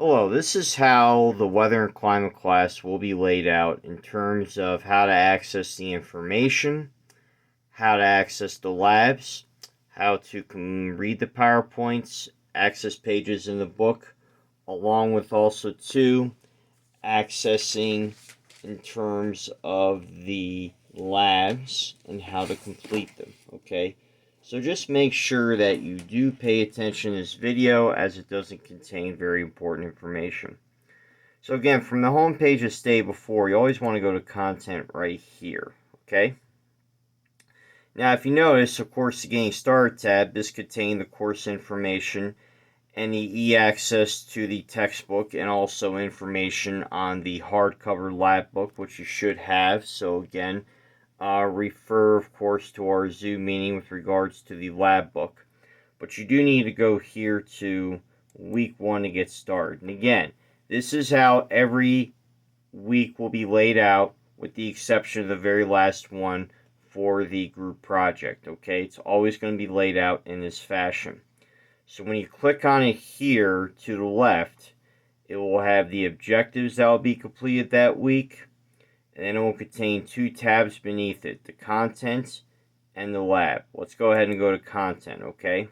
Hello, this is how the weather and climate class will be laid out in terms of how to access the information, how to access the labs, how to read the PowerPoints, access pages in the book, along with also accessing in terms of the labs and how to complete them, okay? So just make sure that you do pay attention to this video as it doesn't contain very important information. So again, from the home page of Stay Before, you always want to go to content right here, okay? Now, if you notice, of course, the Getting Started tab, this contains the course information and the e-access to the textbook and also information on the hardcover lab book, which you should have. So again, refer, of course, to our Zoom meeting with regards to the lab book. But you do need to go here to week 1 to get started. And again, this is how every week will be laid out, with the exception of the very last one for the group project, okay? It's always going to be laid out in this fashion. So when you click on it here to the left, it will have the objectives that will be completed that week, and then it will contain 2 tabs beneath it, the content and the lab. Let's go ahead and go to content, okay?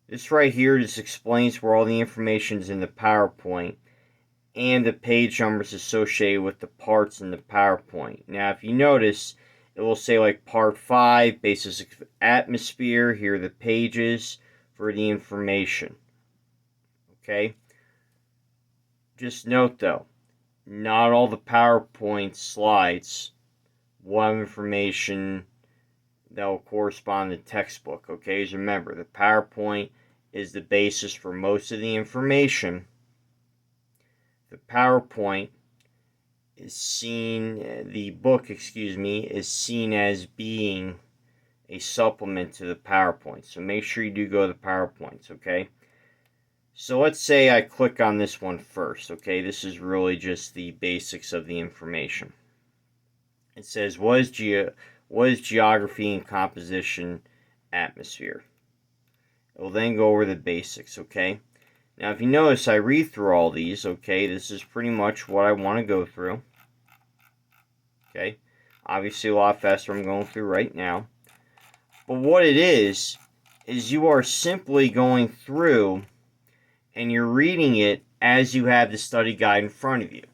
This right here just explains where all the information is in the PowerPoint and the page numbers associated with the parts in the PowerPoint. Now, if you notice, it will say like part 5, basis of atmosphere. Here are the pages for the information. Okay? Just note though, not all the PowerPoint slides will have information that will correspond to the textbook. Okay? As remember, the PowerPoint is the basis for most of the information. The PowerPoint is seen, the book, is seen as being a supplement to the PowerPoint. So make sure you do go to the PowerPoints, okay? So let's say I click on this one first, okay? This is really just the basics of the information. It says, what is geography and composition atmosphere? It will then go over the basics, okay? Now, if you notice, I read through all these, okay? This is pretty much what I want to go through. Okay? Obviously, a lot faster I'm going through right now. But what it is you are simply going through and you're reading it as you have the study guide in front of you.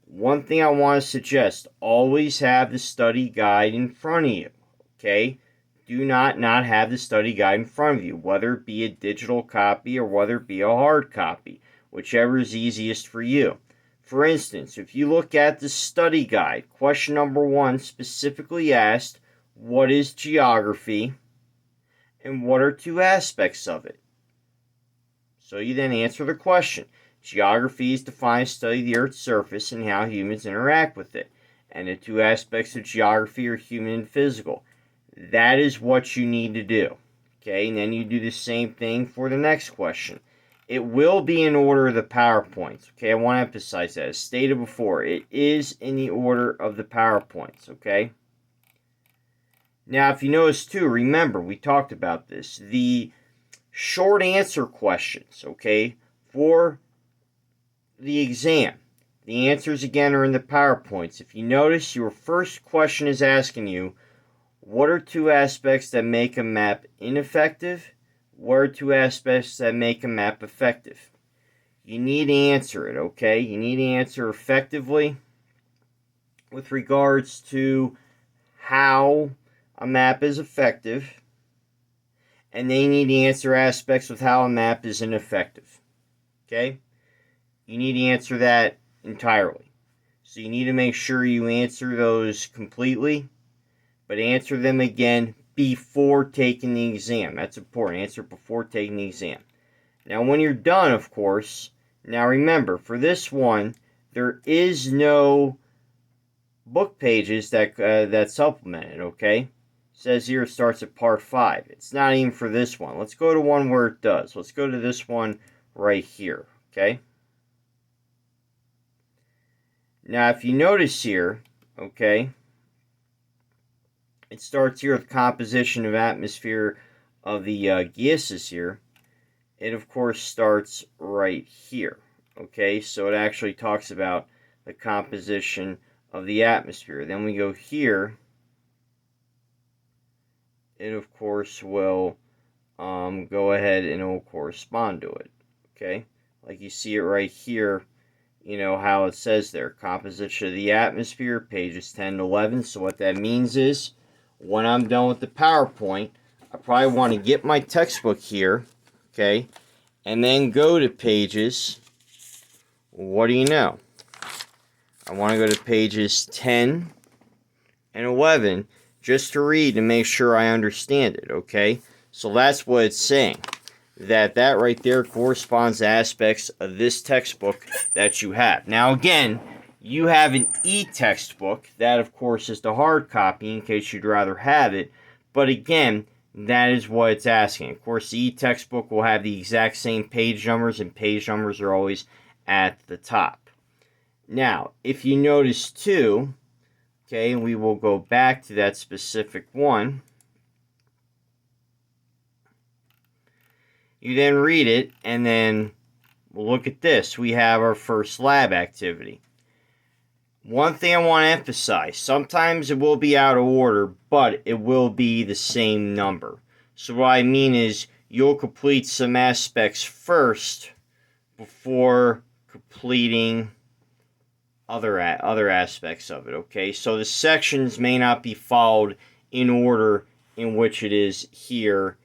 One thing I want to suggest, always have the study guide in front of you, okay? Do not have the study guide in front of you, whether it be a digital copy or whether it be a hard copy, whichever is easiest for you. For instance, if you look at the study guide, question number 1 specifically asked, what is geography and what are 2 aspects of it? So you then answer the question. Geography is defined as study of the Earth's surface and how humans interact with it. And the 2 aspects of geography are human and physical. That is what you need to do. Okay, and then you do the same thing for the next question. It will be in order of the PowerPoints. Okay, I want to emphasize that. As stated before, it is in the order of the PowerPoints. Okay. Now, if you notice too, remember, we talked about this. The short answer questions, okay, for the exam. The answers, again, are in the PowerPoints. If you notice, your first question is asking you, what are 2 aspects that make a map ineffective? What are 2 aspects that make a map effective? You need to answer it, okay? You need to answer effectively with regards to how a map is effective, and they need to answer aspects with how a map is ineffective, okay? You need to answer that entirely. So you need to make sure you answer those completely, but answer them again before taking the exam. That's important. Answer before taking the exam. Now, when you're done, of course, now remember, for this one, there is no book pages that supplement it, okay? It says here it starts at part 5. It's not even for this one. Let's go to one where it does. Let's go to this one right here, okay? Now, if you notice here, okay, it starts here with composition of atmosphere of the gases here. It, of course, starts right here, Okay, so it actually talks about the composition of the atmosphere. Then we go here. It, of course, will go ahead and it will correspond to it. Okay, like you see it right here, you know how it says there, composition of the atmosphere, pages 10 to 11. So what that means is, when I'm done with the PowerPoint, I probably want to get my textbook here, okay, and then go to pages, what do you know? I want to go to pages 10 and 11 just to read to make sure I understand it, okay? So that's what it's saying. That right there corresponds to aspects of this textbook that you have. Now again, you have an e-textbook. That, of course, is the hard copy in case you'd rather have it. But again, that is what it's asking. Of course, the e-textbook will have the exact same page numbers, and page numbers are always at the top. Now, if you notice too, okay, and we will go back to that specific one. You then read it, and then we'll look at this. We have our first lab activity. One thing I want to emphasize, sometimes it will be out of order, but it will be the same number. So what I mean is, you'll complete some aspects first before completing other aspects of it, okay? So the sections may not be followed in order in which it is here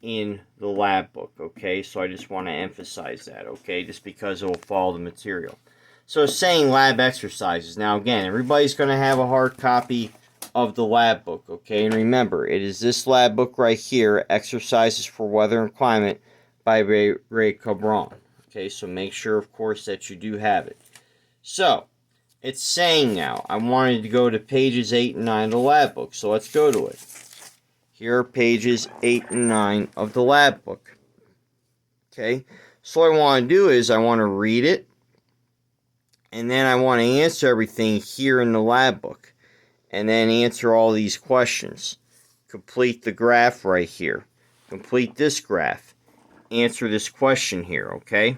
in the lab book, okay? So I just want to emphasize that, okay? Just because it will follow the material. So saying lab exercises. Now again, everybody's going to have a hard copy of the lab book, okay? And remember, it is this lab book right here, Exercises for Weather and Climate by Ray Cabron. Okay, so make sure, of course, that you do have it. So, it's saying now, I wanted to go to pages 8 and 9 of the lab book, so let's go to it. Here are pages 8 and 9 of the lab book. Okay, so what I want to do is I want to read it, and then I want to answer everything here in the lab book, and then answer all these questions. Complete the graph right here. Complete this graph. Answer this question here, okay?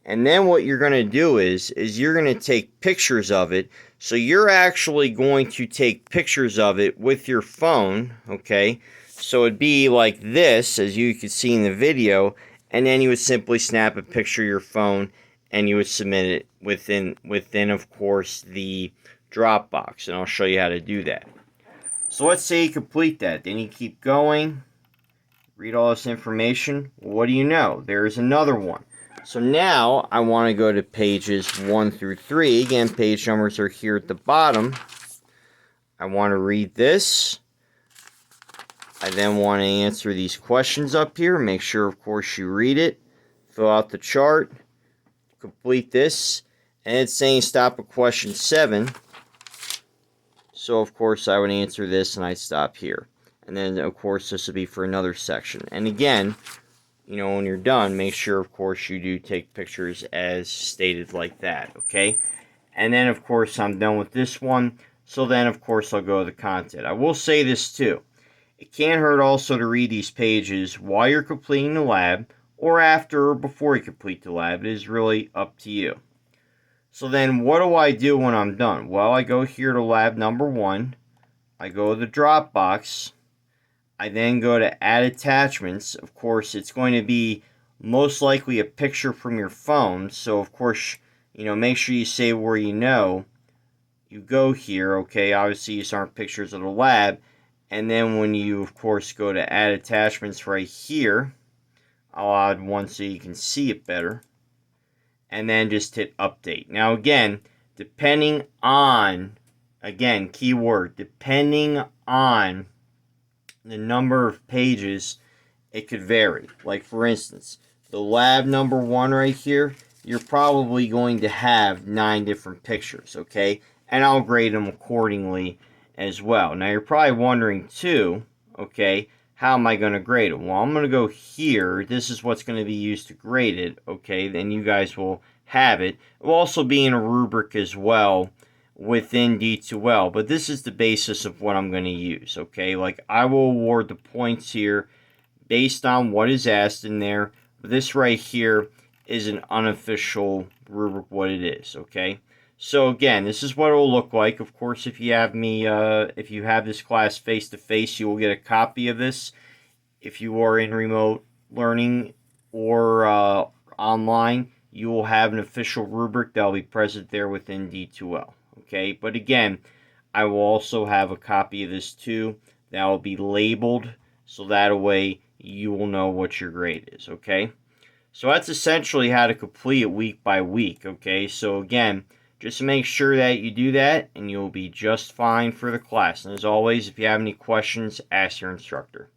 And then what you're going to do is you're going to take pictures of it. So you're actually going to take pictures of it with your phone, okay? So it'd be like this, as you can see in the video, and then you would simply snap a picture of your phone and you would submit it within of course, the Dropbox. And I'll show you how to do that. So let's say you complete that. Then you keep going, read all this information. What do you know? There's another one. So now I want to go to pages 1 through 3. Again, page numbers are here at the bottom. I want to read this. I then want to answer these questions up here. Make sure, of course, you read it. Fill out the chart. Complete this. And it's saying stop at question 7. So, of course, I would answer this and I'd stop here. And then, of course, this would be for another section. And again, you know, when you're done, make sure, of course, you do take pictures as stated like that, okay? And then, of course, I'm done with this one. So then, of course, I'll go to the content. I will say this, too. It can't hurt also to read these pages while you're completing the lab, or after or before you complete the lab. It is really up to you. So then, what do I do when I'm done? Well, I go here to lab number 1. I go to the Dropbox. I then go to add attachments. Of course, it's going to be most likely a picture from your phone. So, of course, you know, make sure you say where you know. You go here, okay? Obviously, these aren't pictures of the lab. And then when you, of course, go to add attachments right here, I'll add one so you can see it better. And then just hit update. Now, again, depending on, again, keyword, depending on the number of pages, it could vary. Like, for instance, the lab number 1 right here, you're probably going to have 9 different pictures, okay? And I'll grade them accordingly as well. Now, you're probably wondering, too, okay, how am I going to grade them? Well, I'm going to go here. This is what's going to be used to grade it, okay? Then you guys will have it. It will also be in a rubric as well within D2L, but this is the basis of what I'm going to use, okay? Like, I will award the points here based on what is asked in there. This right here is an unofficial rubric what it is, okay? So again, this is what it will look like. Of course, if you have if you have this class face-to-face, you will get a copy of this. If you are in remote learning or online, you will have an official rubric that will be present there within D2L, okay? But again, I will also have a copy of this too that will be labeled, so that way you will know what your grade is, okay? So that's essentially how to complete it week by week, okay? So again, just make sure that you do that and you'll be just fine for the class. And as always, if you have any questions, ask your instructor.